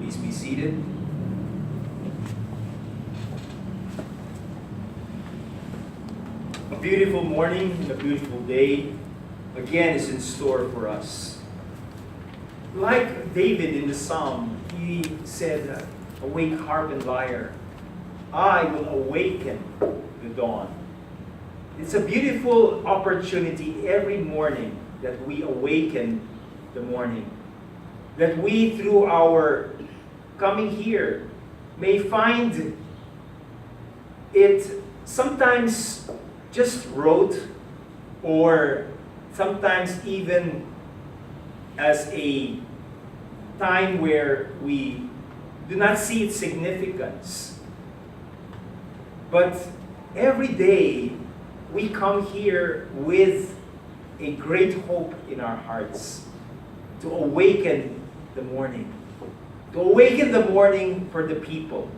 Please be seated. A beautiful morning and a beautiful day again is in store for us. Like David in the psalm, he said, "Awake, harp and lyre. I will awaken the dawn." It's a beautiful opportunity every morning that we awaken the morning. That we, through our coming here, may find it sometimes just rote, or sometimes even as a time where we do not see its significance. But every day we come here with a great hope in our hearts to awaken the morning. To awaken the morning for the people.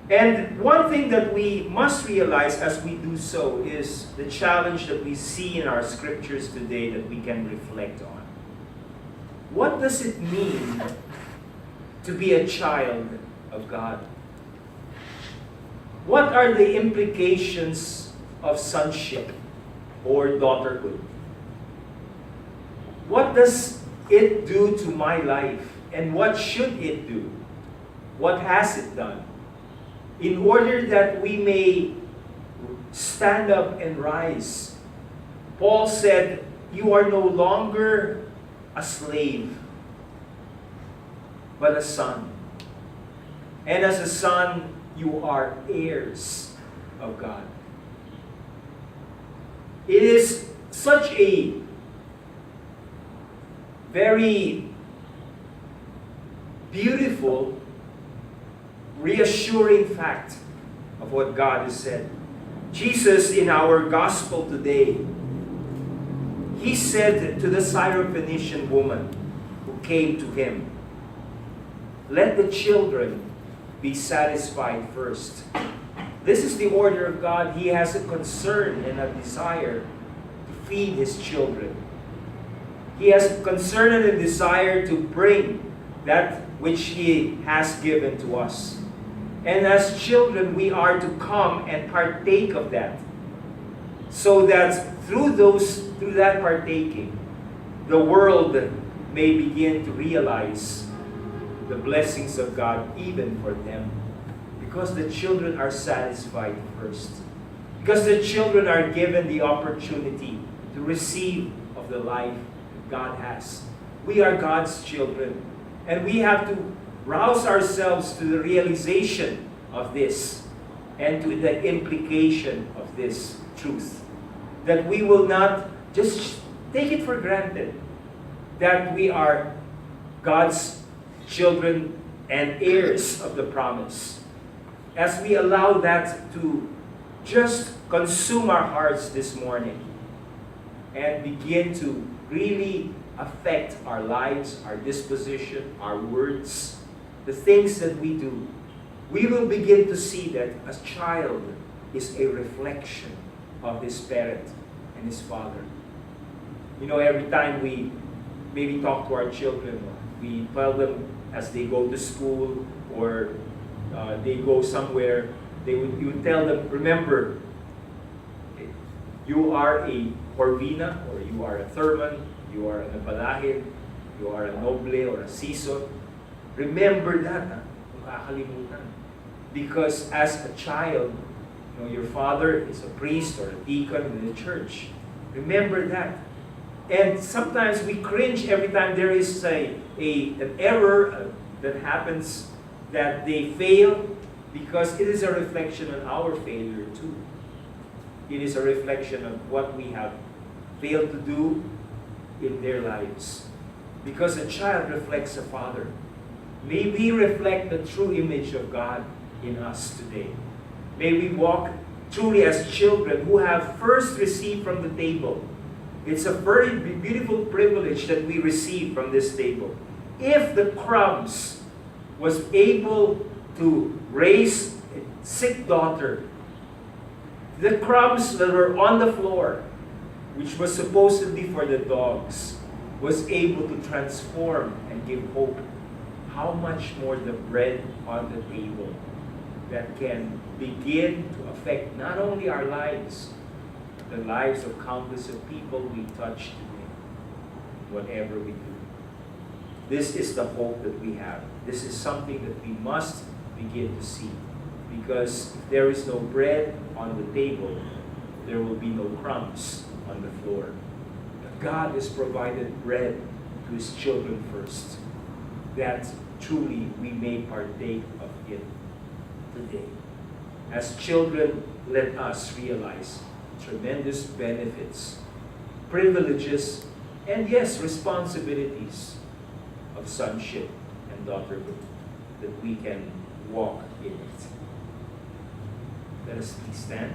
And one thing that we must realize as we do so is the challenge that we see in our scriptures today that we can reflect on. What does it mean to be a child of God? What are the implications of sonship or daughterhood? What does it do to my life? And what should it do? What has it done? In order that we may stand up and rise. Paul said, "You are no longer a slave, but a son. And as a son, you are heirs of God." It is such a very beautiful, reassuring fact of what God has said. Jesus, in our gospel today, he said to the Syrophoenician woman who came to him, "Let the children be satisfied first." This is the order of God. He has a concern and a desire to feed his children. He has a concern and a desire to bring that which he has given to us. And as children, we are to come and partake of that. So that through that partaking, the world may begin to realize the blessings of God even for them. Because the children are satisfied first. Because the children are given the opportunity to receive of the life that God has. We are God's children. And we have to rouse ourselves to the realization of this and to the implication of this truth. That we will not just take it for granted that we are God's children and heirs of the promise. As we allow that to just consume our hearts this morning and begin to really affect our lives, our disposition, our words, the things that we do, we will begin to see that a child is a reflection of his parent and his father. You know, every time we maybe talk to our children, we tell them as they go to school or they go somewhere, you would tell them, remember, you are a Jorvina, or you are a Thurman, you are an Abalahin, you are a Noble or a Season. Remember that, kung kakalimutan. Because as a child, you know, your father is a priest or a deacon in the church. Remember that. And sometimes we cringe every time there is an error that happens, that they fail, because it is a reflection on our failure too. It is a reflection of what we have failed to do in their lives. Because a child reflects a father. May we reflect the true image of God in us today. May we walk truly as children who have first received from the table. It's a very beautiful privilege that we receive from this table. If the crumbs was able to raise a sick daughter, the crumbs that were on the floor, which was supposedly for the dogs, was able to transform and give hope. how much more the bread on the table that can begin to affect not only our lives, the lives of countless of people we touch today, whatever we do. This is the hope that we have. This is something that we must begin to see. Because if there is no bread on the table, there will be no crumbs on the floor. But God has provided bread to His children first, that truly we may partake of it today. As children, let us realize tremendous benefits, privileges, and yes, responsibilities of sonship and daughterhood, that we can walk in it. Let us please stand.